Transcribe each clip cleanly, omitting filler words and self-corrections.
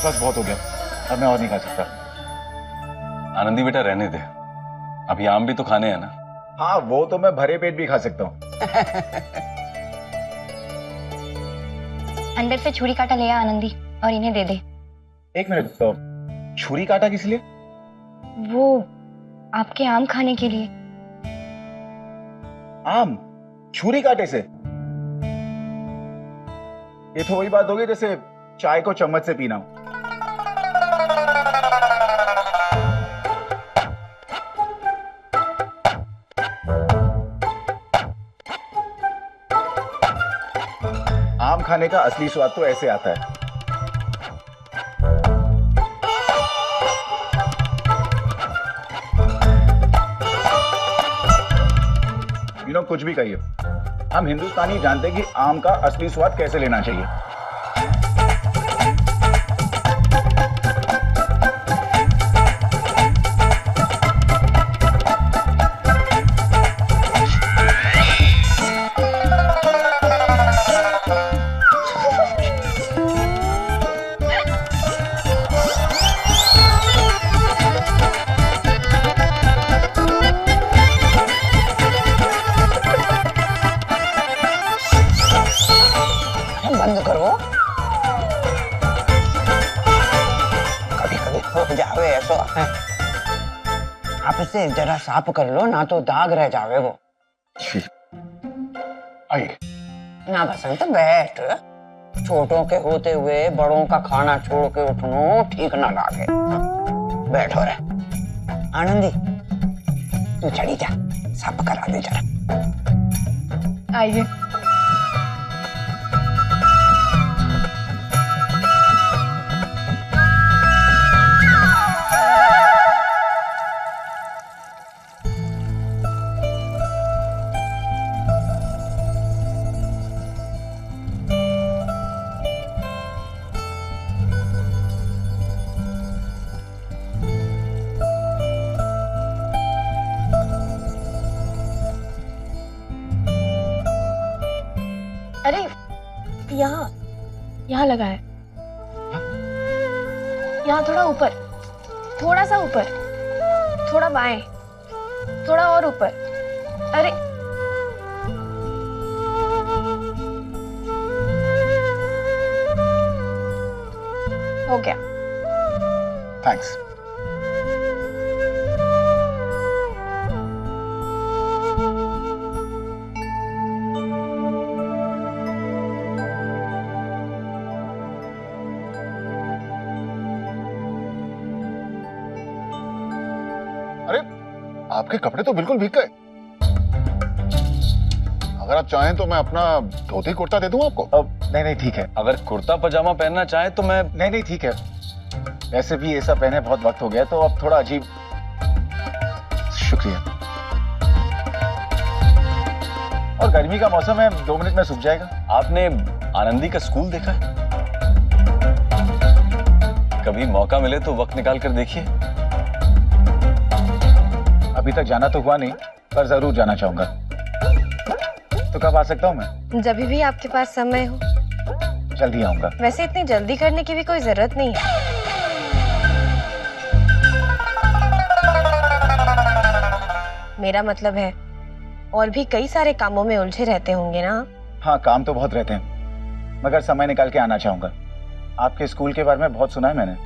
बस बहुत हो गया, अब मैं और नहीं खा सकता। आनंदी बेटा रहने दे, अभी आम भी तो खाने हैं ना। हाँ वो तो मैं भरे पेट भी खा सकता हूँ। अंदर से छुरी काटा ले आ आनंदी और इन्हें दे दे। एक मिनट, तो छुरी काटा किस लिए? वो आपके आम खाने के लिए। आम छुरी काटे से? ये तो वही बात होगी जैसे चाय को चम्मच से पीना हो। आम खाने का असली स्वाद तो ऐसे आता है। कुछ भी कहिए, हम हिंदुस्तानी जानते हैं कि आम का असली स्वाद कैसे लेना चाहिए। बंद करो, कभी कभी हो जावे ऐसा। आप इसे जरा साफ कर लो ना तो दाग रह जावे वो। आइए ना बसंत बैठ, छोटों के होते हुए बड़ों का खाना छोड़ के उठनो ठीक ना लागे। बैठो रे आनंदी, तू चली जा, साफ करा दे जरा। आइए। अरे यहाँ लगा है, यहाँ थोड़ा ऊपर, थोड़ा सा ऊपर, थोड़ा बाएं, थोड़ा और ऊपर। अरे हो गया। थैंक्स। अरे आपके कपड़े तो बिल्कुल भीग गए। अगर आप चाहें तो मैं अपना धोती कुर्ता दे दूं आपको। अब नहीं ठीक है। अगर कुर्ता पजामा पहनना चाहे तो मैं। नहीं ठीक है, वैसे भी ऐसा पहने बहुत वक्त हो गया तो अब थोड़ा अजीब। शुक्रिया। और गर्मी का मौसम है, 2 मिनट में सूख जाएगा। आपने आनंदी का स्कूल देखा है? कभी मौका मिले तो वक्त निकाल कर देखिए। अभी तक जाना तो हुआ नहीं, पर जरूर जाना चाहूंगा। तो कब आ सकता हूँ मैं? जब भी आपके पास समय हो। जल्दी आऊंगा। वैसे इतनी जल्दी करने की भी कोई जरूरत नहीं है। मेरा मतलब है और भी कई सारे कामों में उलझे रहते होंगे ना। हाँ काम तो बहुत रहते हैं, मगर समय निकाल के आना चाहूंगा। आपके स्कूल के बारे में बहुत सुना है मैंने।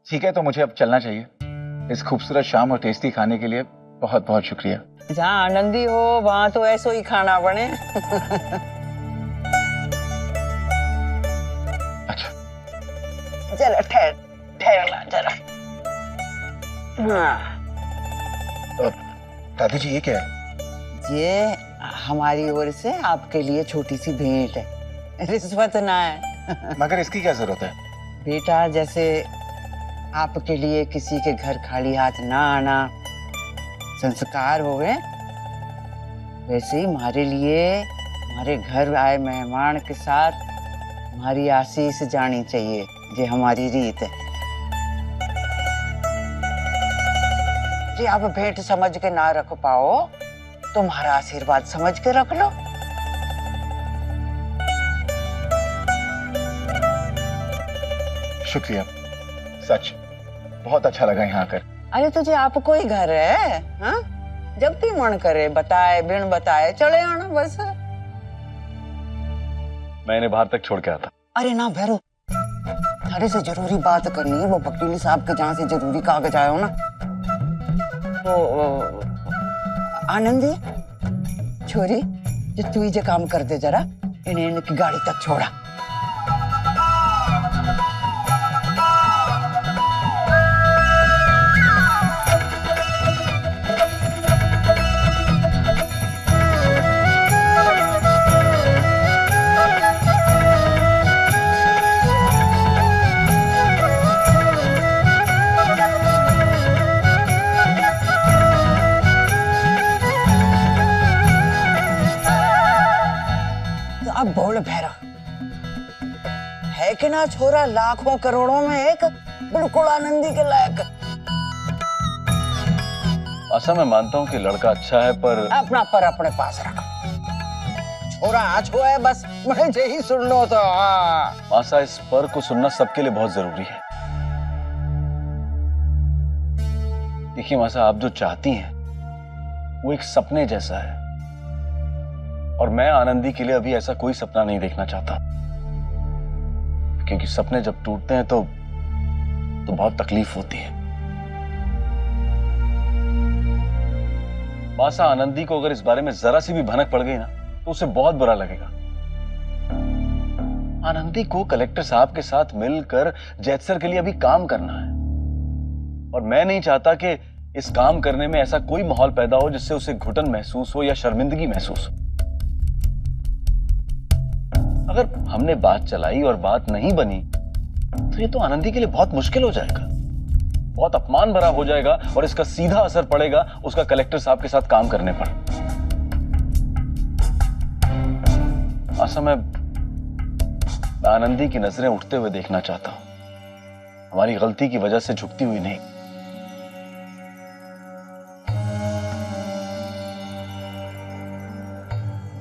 ठीक है, तो मुझे अब चलना चाहिए। इस खूबसूरत शाम और टेस्टी खाने के लिए बहुत बहुत शुक्रिया। जहाँ आनंदी हो वहां तो ऐसो ही खाना बने। अच्छा जरा ठहर जरा। हाँ, दादी जी ये क्या है? ये हमारी ओर से आपके लिए छोटी सी भेंट है, रिश्वत ना है। मगर इसकी क्या जरूरत है? बेटा, जैसे आपके लिए किसी के घर खाली हाथ ना आना संस्कार हो गए, वैसे ही हमारे लिए हमारे घर आए मेहमान के साथ हमारी आशीष जानी चाहिए। ये हमारी रीत है। जी आप भेंट समझ के ना रख पाओ, तुम्हारा आशीर्वाद समझ के रख लो। शुक्रिया, सच बहुत अच्छा लगा यहाँ आकर। अरे तुझे आपको ही घर है, हाँ? जब भी मन करे बताए बिन बताए चले आना बस। मैं इन्हें बाहर तक छोड़ के आता। अरे ना भैरो, थारे से जरूरी बात करनी है। वो वकील साहब के जहाँ से जरूरी कागज आए हो ना, तो आनंदी छोरी जो तू ही जे काम कर दे जरा, इन्हें इनकी गाड़ी तक छोड़ा। अब बोल भैरा, है कि ना छोरा लाखों करोड़ों में एक, बिल्कुल आनंदी के लायक। आशा मैं मानता हूँ कि लड़का अच्छा है, पर अपना पर अपने पास रख। छोरा आछो है, बस मैं यही सुन लो तो। हाँ मासा, इस पर को सुनना सबके लिए बहुत जरूरी है। देखिए मासा, आप जो चाहती हैं वो एक सपने जैसा है, और मैं आनंदी के लिए अभी ऐसा कोई सपना नहीं देखना चाहता, क्योंकि सपने जब टूटते हैं तो बहुत तकलीफ होती है। मासा, आनंदी को अगर इस बारे में जरा सी भी भनक पड़ गई ना तो उसे बहुत बुरा लगेगा। आनंदी को कलेक्टर साहब के साथ मिलकर जैतसर के लिए अभी काम करना है, और मैं नहीं चाहता कि इस काम करने में ऐसा कोई माहौल पैदा हो जिससे उसे घुटन महसूस हो या शर्मिंदगी महसूस हो। अगर हमने बात चलाई और बात नहीं बनी तो ये तो आनंदी के लिए बहुत मुश्किल हो जाएगा, बहुत अपमान भरा हो जाएगा, और इसका सीधा असर पड़ेगा उसका कलेक्टर साहब के साथ काम करने पर। आशा, मैं आनंदी की नजरें उठते हुए देखना चाहता हूं, हमारी गलती की वजह से झुकती हुई नहीं।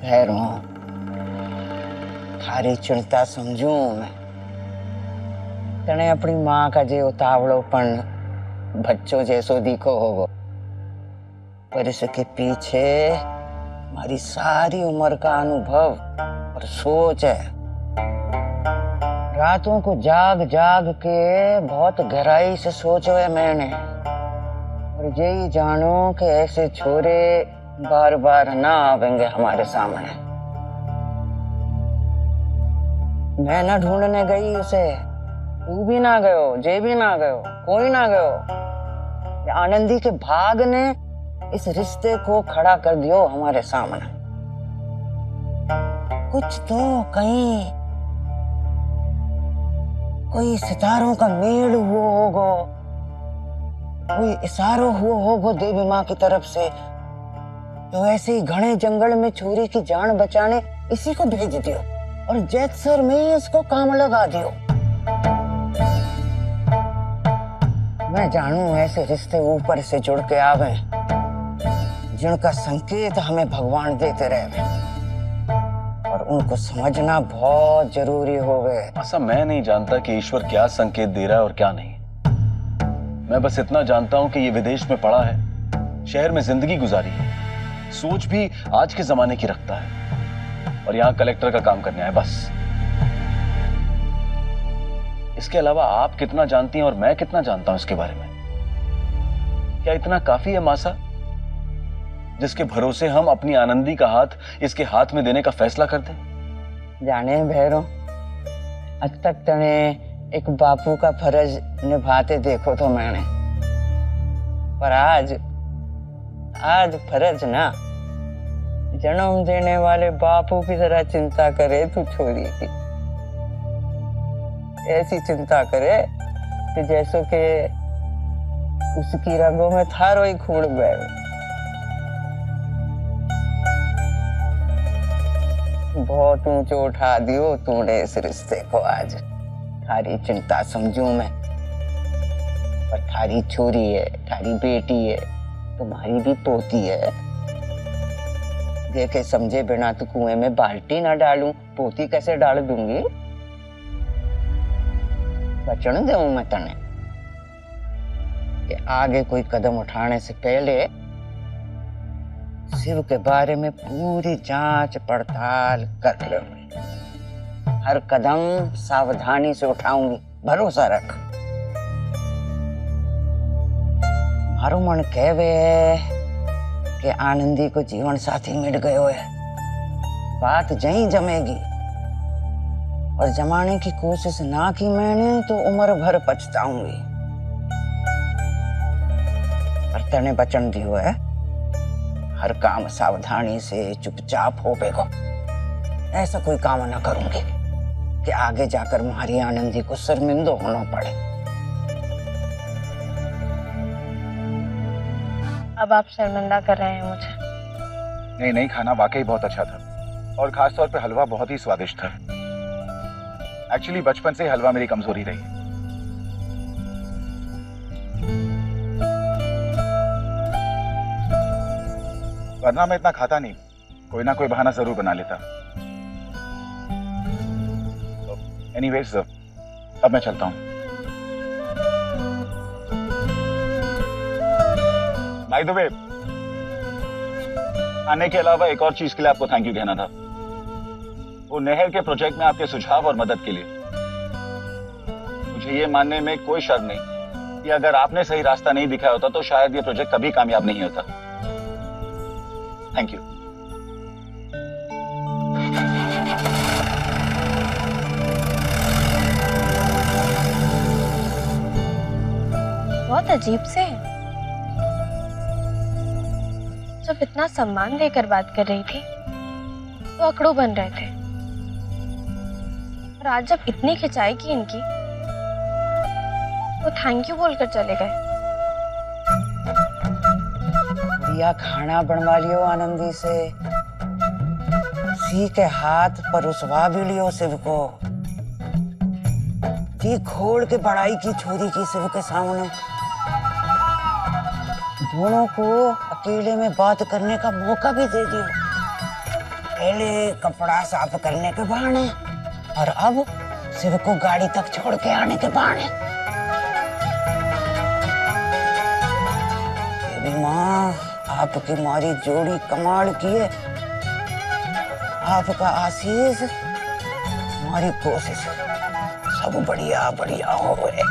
भैरो, थारी चिंता समझू मैं। तने अपनी माँ का जे उतावड़ोपन बच्चों जैसो दिखो होगो, पर इसके पीछे हमारी सारी उम्र का अनुभव और सोच है। रातों को जाग जाग के बहुत गहराई से सोचो है मैंने, और यही जानो कि ऐसे छोरे बार बार ना आवेंगे हमारे सामने। मैं ना ढूंढने गई उसे, तू भी ना गयो, जे भी ना गयो, कोई ना गयो। आनंदी के भाग ने इस रिश्ते को खड़ा कर दियो हमारे सामने। कुछ तो कहीं कोई सितारों का मेल हुआ होगो, कोई इशारो हुआ होगो देवी माँ की तरफ से, तो ऐसे ही घने जंगल में छोरी की जान बचाने इसी को भेज दियो और जैतसर में इसको काम लगा दियो। मैं जानू ऐसे रिश्ते ऊपर से जुड़ के आवे, जिनका संकेत हमें भगवान देते रहे, और उनको समझना बहुत जरूरी हो गए। ऐसा मैं नहीं जानता कि ईश्वर क्या संकेत दे रहा है और क्या नहीं। मैं बस इतना जानता हूं कि ये विदेश में पड़ा है, शहर में जिंदगी गुजारी है, सोच भी आज के जमाने की रखता है, और यहाँ कलेक्टर का काम करने आया बस। इसके अलावा आप कितना जानती हैं और मैं कितना जानता हूं इसके बारे में? क्या इतना काफी है मासा जिसके भरोसे हम अपनी आनंदी का हाथ इसके हाथ में देने का फैसला कर दें? जाने भैरो, आज तक तने एक बापू का फर्ज निभाते देखो तो मैंने, पर आज फर्ज ना जन्म देने वाले बापू की तरह चिंता करे तू छोरी की। ऐसी चिंता करे कि जैसो के उसकी रगों में थारो ही खून बहे। बहुत ऊंचो उठा दियो तूने इस रिश्ते को आज। थारी चिंता समझू मैं, पर थारी छोरी है, थारी बेटी है, तुम्हारी भी पोती है। देखे समझे बिना तो कुएं में बाल्टी ना डालूं, पोती कैसे डाल दूंगी? बचन दूं मैं तने कि आगे कोई कदम उठाने से पहले शिव के बारे में पूरी जांच पड़ताल कर लो। हर कदम सावधानी से उठाऊंगी, भरोसा रख। मारो मन कहवे कि आनंदी को जीवन साथी मिल गयो है, बात जहीं जमेगी। और जमाने की कोशिश ना की मैंने तो उम्र भर पछताऊंगी। पर तने बचन दियो है, हर काम सावधानी से चुपचाप हो पेगो। ऐसा कोई काम ना करूंगी कि आगे जाकर मारी आनंदी को शर्मिंदा होना पड़े। अब आप शर्मिंदा कर रहे हैं मुझे। नहीं नहीं, खाना वाकई बहुत अच्छा था और खास तौर पे हलवा बहुत ही स्वादिष्ट था। एक्चुअली बचपन से हलवा मेरी कमजोरी रही है। वरना मैं इतना खाता नहीं, कोई ना कोई बहाना जरूर बना लेता। एनीवेज, अब मैं चलता हूं। बाय द वे, आने के अलावा एक और चीज के लिए आपको थैंक यू कहना था। वो नहर के प्रोजेक्ट में आपके सुझाव और मदद के लिए। मुझे ये मानने में कोई शर्म नहीं कि अगर आपने सही रास्ता नहीं दिखाया होता तो शायद ये प्रोजेक्ट कभी कामयाब नहीं होता। Thank you. बहुत अजीब से है। जब इतना सम्मान देकर बात कर रही थी तो अकड़ू बन रहे थे, और आज जब इतनी खिंचाई की इनकी तो थैंक यू बोलकर चले गए। दिया खाना बनवा लियो आनंदी से, सी के हाथ परोसवा भी लियो शिव को। जी खोल के बड़ाई की छोरी की शिव के सामने। दोनों को अकेले में बात करने का मौका भी दे दियो। पहले कपड़ा साफ करने के बहाने और अब शिव को गाड़ी तक छोड़ के आने के बहाने। देवी माँ, आपकी मारी जोड़ी कमाल की है। आपका आशीष, हमारी कोशिश, सब बढ़िया बढ़िया हो गए।